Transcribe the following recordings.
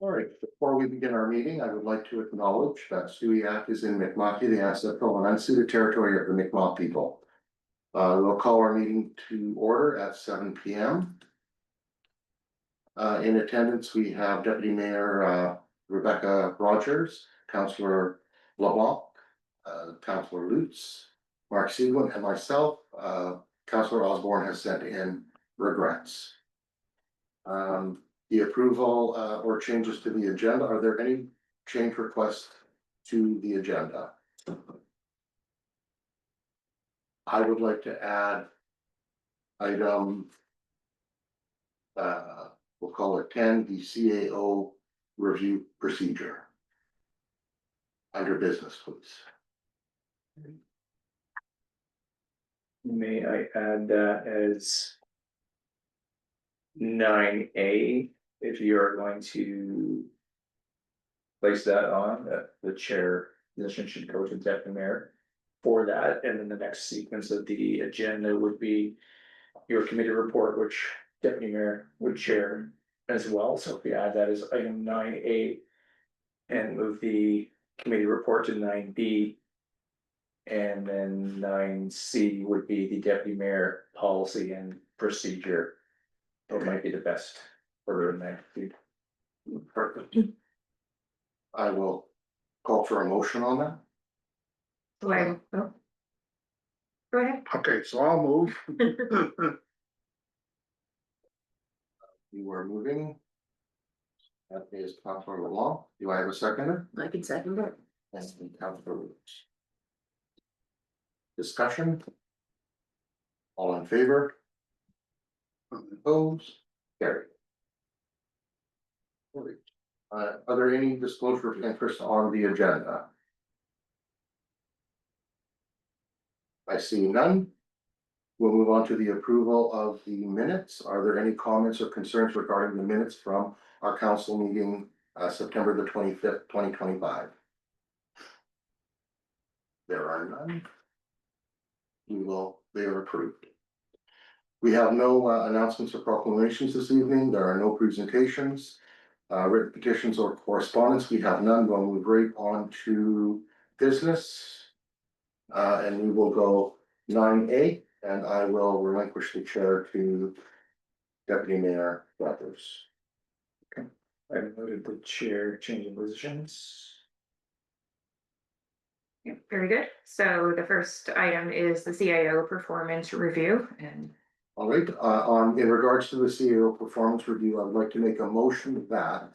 All right, before we begin our meeting, I would like to acknowledge that Stewiacke is in Mi'kmaq, the ancestral and unceded territory of the Mi'kmaq people. We'll call our meeting to order at 7 p.m. In attendance, we have Deputy Mayor Rebecca Rogers, Councillor LeBlanc, Councillor Lutz, Mark Seguin, and myself. Councillor Osborne has sent in regrets. The approval or changes to the agenda. Are there any change requests to the agenda? I would like to add item we'll call it 10, the CAO review procedure. Under business, please. May I add that as 9A, if you are going to place that on, that the chair position should go to deputy mayor for that, and then the next sequence of the agenda would be your committee report, which deputy mayor would chair as well. So if we add that as item 9A and move the committee report to 9B, and then 9C would be the deputy mayor policy and procedure. It might be the best order in that. Perfect. I will call for a motion on that. Go ahead. Okay, so I'll move. You are moving. That is Councillor LeBlanc. Do I have a seconder? I can second it. Yes, and Councillor Lutz. Discussion? All in favor? Opposed? Carried. Are there any disclosure of interest on the agenda? I see none. We'll move on to the approval of the minutes. Are there any comments or concerns regarding the minutes from our council meeting, September the 25th, 2025? There are none. They are approved. We have no announcements or proclamations this evening. There are no presentations, written petitions or correspondence. We have none. We'll move right on to business. And we will go 9A, and I will relinquish the chair to Deputy Mayor Rogers. I noted the chair changing positions. Yeah, very good. So the first item is the CIO performance review, and All right, in regards to the CAO performance review, I would like to make a motion that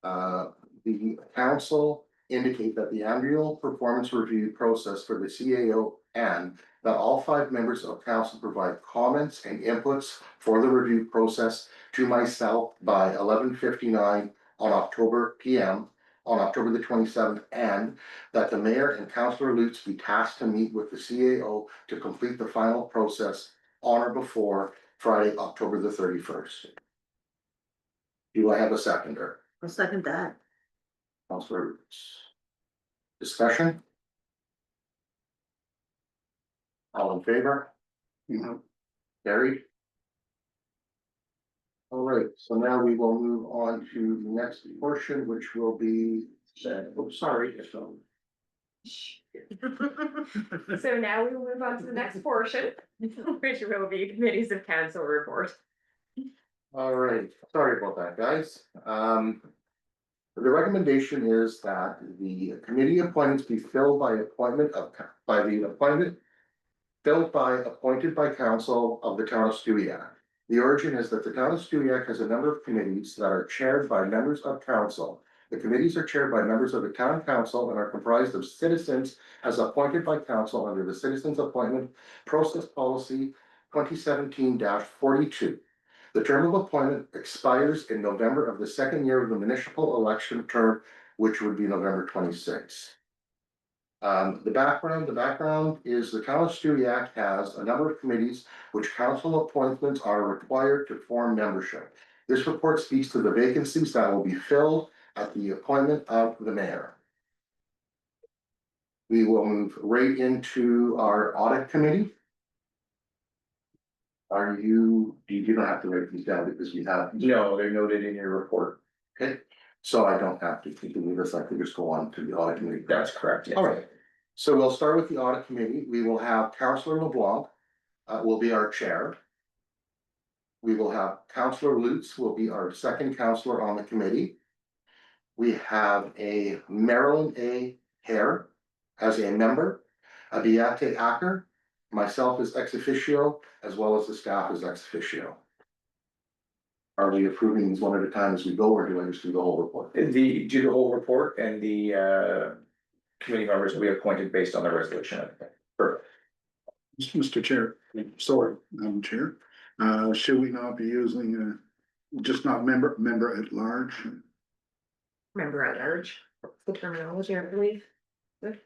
the council indicate that the annual performance review process for the CAO and that all 5 members of council provide comments and inputs for the review process to myself by 11:59 on October PM on October the 27th, and that the mayor and Councillor Lutz be tasked to meet with the CAO to complete the final process on or before Friday, October the 31st. Do I have a seconder? I'll second that. Councillor Lutz. Discussion? All in favor? Carried. All right, so now we will move on to the next portion, which will be, oh, sorry. So now we will move on to the next portion, which will be committees of council report. All right, sorry about that, guys. The recommendation is that the committee appointments be filled by appointed by council of the town of Stewiacke. The origin is that the town of Stewiacke has a number of committees that are chaired by members of council. The committees are chaired by members of the town council and are comprised of citizens as appointed by council under the Citizens Appointment Process Policy 2017-42. The term of appointment expires in November of the second year of the municipal election term, which would be November 26th. The background is the town of Stewiacke has a number of committees which council appointments are required to form membership. This report speaks to the vacancies that will be filled at the appointment of the mayor. We will move right into our audit committee. you don't have to write these down because you have. No, they're noted in your report. Okay, so I don't have to continue this, I can just go on to the audit committee. That's correct, yes. All right, so we'll start with the audit committee. We will have Councillor LeBlanc, will be our chair. We will have Councillor Lutz will be our second councillor on the committee. We have a Marilyn A. Hare as a member, a Beate Acker, myself as ex officio, as well as the staff as ex officio. Are we approving these one at a time as we go, or do I just do the whole report? Do the whole report and the committee members will be appointed based on the resolution. Perfect. Mr. Chair, sorry, Madam Chair, should we not be using, just not member at large? Member at large, what's the terminology, I believe.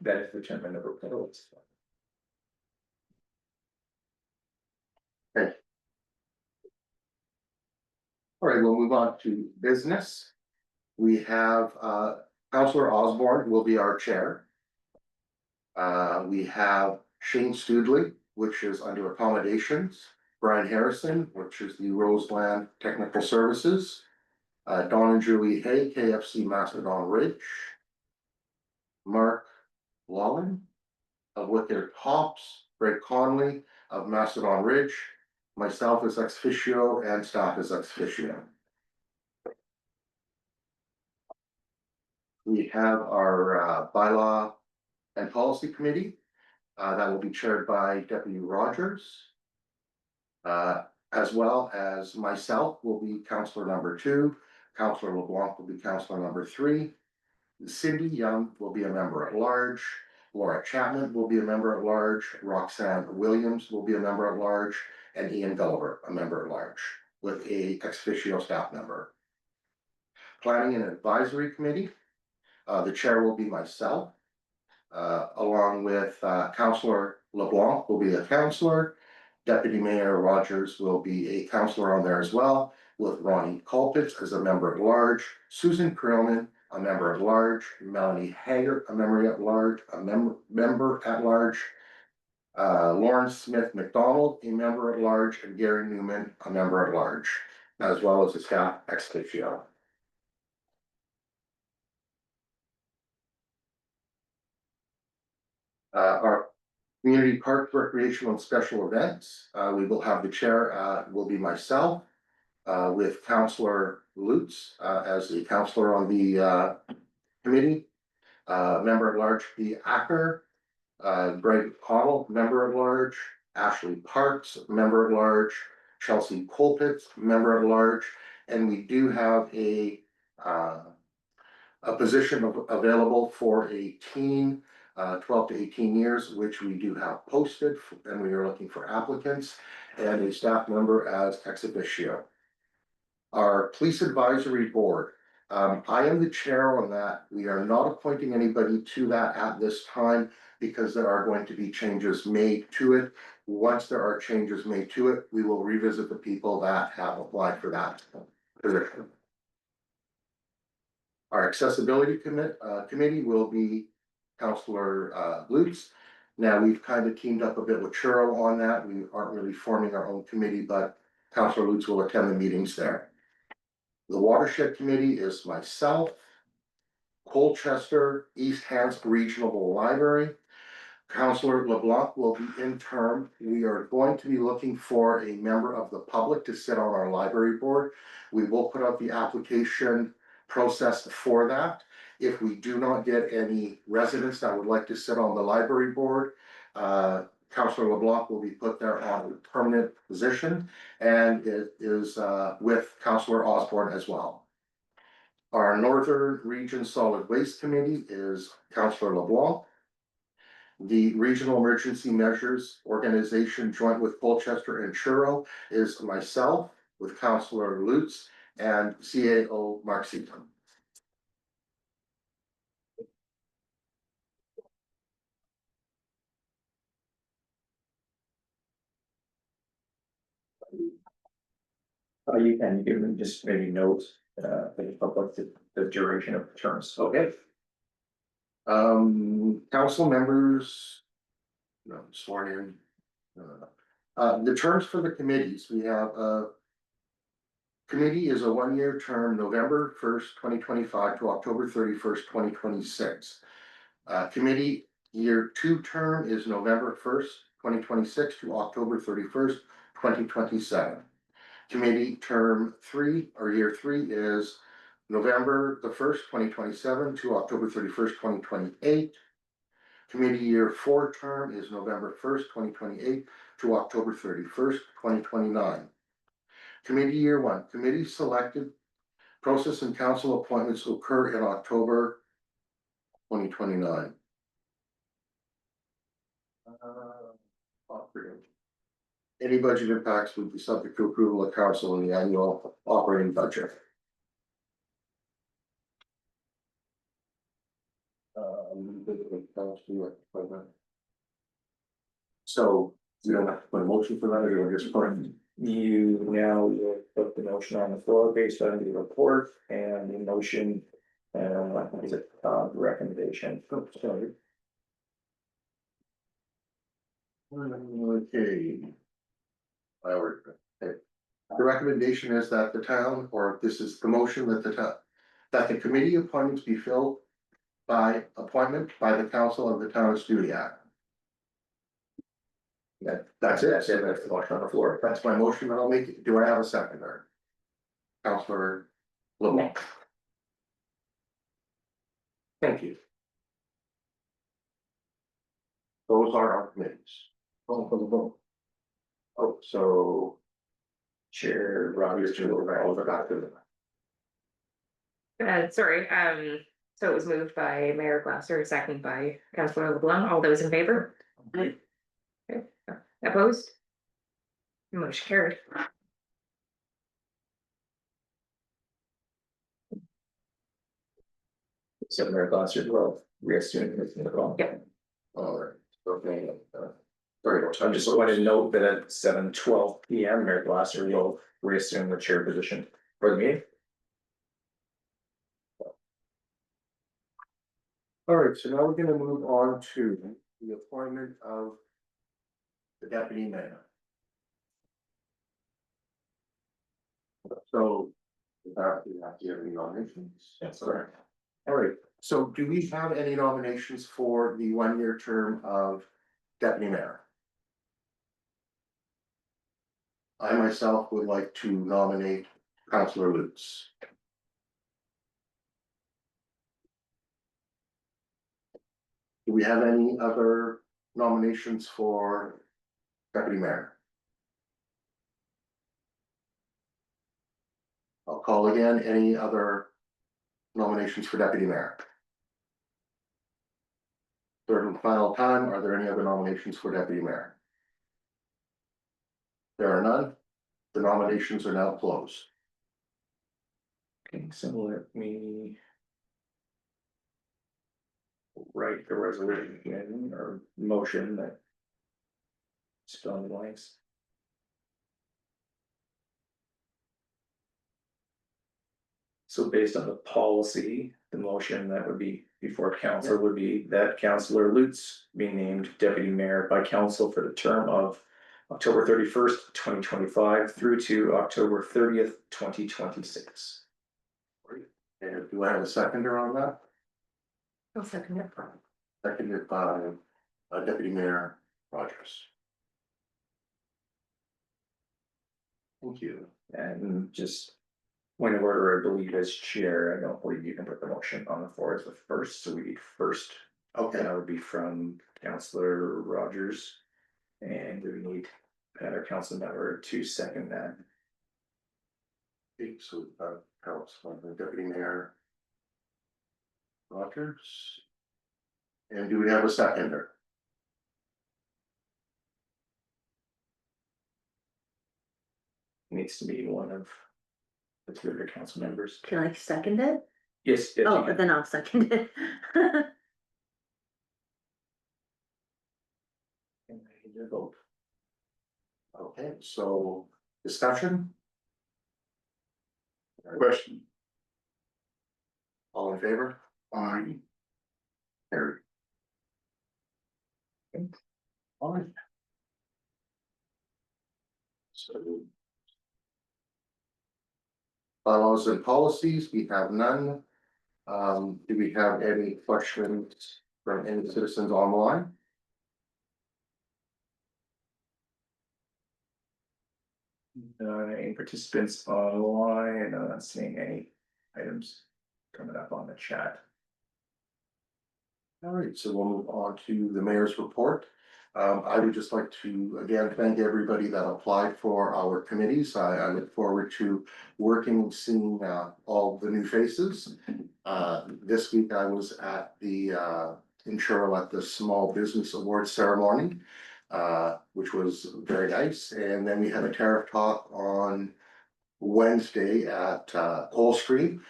That is the chairman of the. All right, we'll move on to business. We have Councillor Osborne will be our chair. We have Shane Studley, which is under accommodations, Brian Harrison, which is the Roseland Technical Services, Don and Julie Hay, KFC Macedon Ridge, Mark Lawlen of Wicked Hops, Greg Conley of Macedon Ridge, myself as ex officio and staff as ex officio. We have our bylaw and policy committee that will be chaired by Deputy Rogers. As well as myself will be councillor number 2, Councillor LeBlanc will be councillor number 3. Cindy Young will be a member at large, Laura Chapman will be a member at large, Roxanne Williams will be a member at large, and Ian Gulliver, a member at large, with a ex officio staff member. Planning and Advisory Committee, the chair will be myself, along with Councillor LeBlanc will be a councillor, Deputy Mayor Rogers will be a councillor on there as well, with Ronnie Colpitts as a member at large, Susan Creelman, a member at large, Melanie Hager, a member at large, Lawrence Smith McDonald, a member at large, and Gary Newman, a member at large, as well as the staff ex officio. Our community parks, recreational and special events, we will have the chair, will be myself, with Councillor Lutz, as the councillor on the committee. Member at large, the Acker, Greg Connell, member at large, Ashley Parks, member at large, Chelsea Colpitts, member at large, and we do have a position available for a teen, 12 to 18 years, which we do have posted, and we are looking for applicants, and a staff member as ex officio. Our police advisory board, I am the chair on that. We are not appointing anybody to that at this time because there are going to be changes made to it. Once there are changes made to it, we will revisit the people that have applied for that position. Our accessibility committee will be Councillor Lutz. Now, we've kind of teamed up a bit with Churro on that. We aren't really forming our own committee, but Councillor Lutz will attend the meetings there. The watershed committee is myself, Colchester East Hants Regional Library. Councillor LeBlanc will be in term. We are going to be looking for a member of the public to sit on our library board. We will put out the application process for that. If we do not get any residents that would like to sit on the library board, Councillor LeBlanc will be put there on a permanent position, and it is with Councillor Osborne as well. Our Northern Region Solid Waste Committee is Councillor LeBlanc. The Regional Emergency Measures Organization, joint with Colchester and Churro, is myself with Councillor Lutz and CAO Mark Seaton. You can give them just maybe notes, for the public, the duration of the terms. Okay. Council members, no, sworn in. The terms for the committees, we have, committee is a one-year term, November 1st, 2025 to October 31st, 2026. Committee year 2 term is November 1st, 2026 to October 31st, 2027. Committee term 3 or year 3 is November the 1st, 2027 to October 31st, 2028. Committee year 4 term is November 1st, 2028 to October 31st, 2029. Committee year 1, committee selected, process and council appointments will occur in October 2029. Any budget impacts would be subject to approval of council in the annual operating budget. So you don't have to put a motion for that, or you're just putting. You now will put the motion on the floor based on the report and the motion. Is it, recommendation? Oh, sorry. Okay. Okay. The recommendation is that the town, or this is the motion that the town, that the committee appointments be filled by appointment by the council of the town of Studiac. That's it. That's it, that's the motion on the floor. That's my motion that I'll make. Do I have a seconder? Councillor LeBlanc. Thank you. Those are our committees. Call for the vote. Oh, so. Chair Rogers. Sorry, so it was moved by Mayor Glasser, seconded by Councillor LeBlanc. All those in favor? Okay. Opposed? Motion carried. So Mayor Glasser will reassume it's in the call. Yep. All right, okay, sorry, I just want to note that at 7:12 PM, Mayor Glasser will reassume the chair position for the meeting. All right, so now we're gonna move on to the appointment of the deputy mayor. So, we have any nominations? That's correct. All right, so do we have any nominations for the one-year term of deputy mayor? I myself would like to nominate Councillor Lutz. Do we have any other nominations for deputy mayor? I'll call again, any other nominations for deputy mayor? Third and final time, are there any other nominations for deputy mayor? There are none. The nominations are now closed. Okay, so let me. Write the resolution or motion that. Still in the blanks. So based on the policy, the motion that would be before council would be that Councillor Lutz be named deputy mayor by council for the term of. October 31st, 2025 through to October 30th, 2026. And do I have a seconder on that? I'll second it. Seconded by Deputy Mayor Rogers. Thank you. And just. Point of order, I believe as chair, I don't believe you can put the motion on the floor as the first, so we need first. Okay, That would be from Councillor Rogers. And we need another council member to second that. so Council Deputy Mayor Rogers. And do we have a seconder? Needs to be one of the two other council members. Can I second it? Yes. yes, you Oh, can. then I'll second it. And I need your vote. Okay, so discussion, Question, all in favor? aye, Carried. All right. Bylaws and policies, we have none. Do we have any questions from any citizens online? Any participants online, not seeing any items coming up on the chat. All right, so we'll move on to the mayor's report. I would just like to again thank everybody that applied for our committees. I look forward to working and seeing all the new faces. This week I was at the in Sherrill at the Small Business Awards ceremony, which was very nice. And then we had a tariff talk on Wednesday at Coldstream,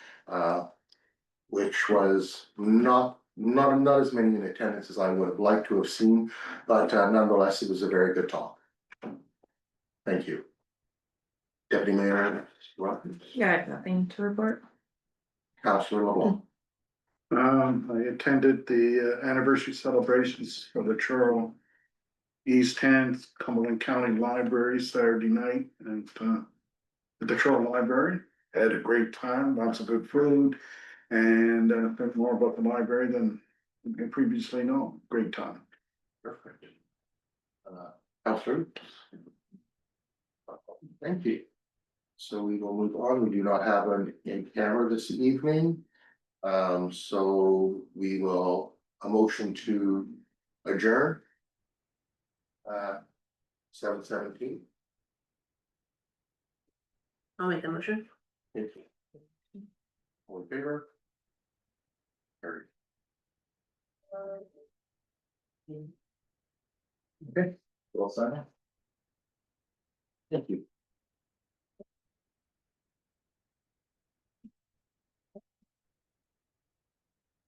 which was not as many in attendance as I would have liked to have seen, but nonetheless, it was a very good talk. Thank you. Deputy Mayor Robbins, Yeah, I have nothing to report. Councilor LeBlanc. I attended the anniversary celebrations for the Churl East 10th Cumberland County Library Saturday night and at the Churl Library. Had a great time, lots of good food, and learned more about the library than I previously known. Great time. Perfect. Councilor. Thank you. So we will move on. We do not have an in camera this evening. So we will, a motion to adjourn. 7:17. I'll make the motion. Thank you. All in favor? Carried. Okay, well, sign off. Thank you.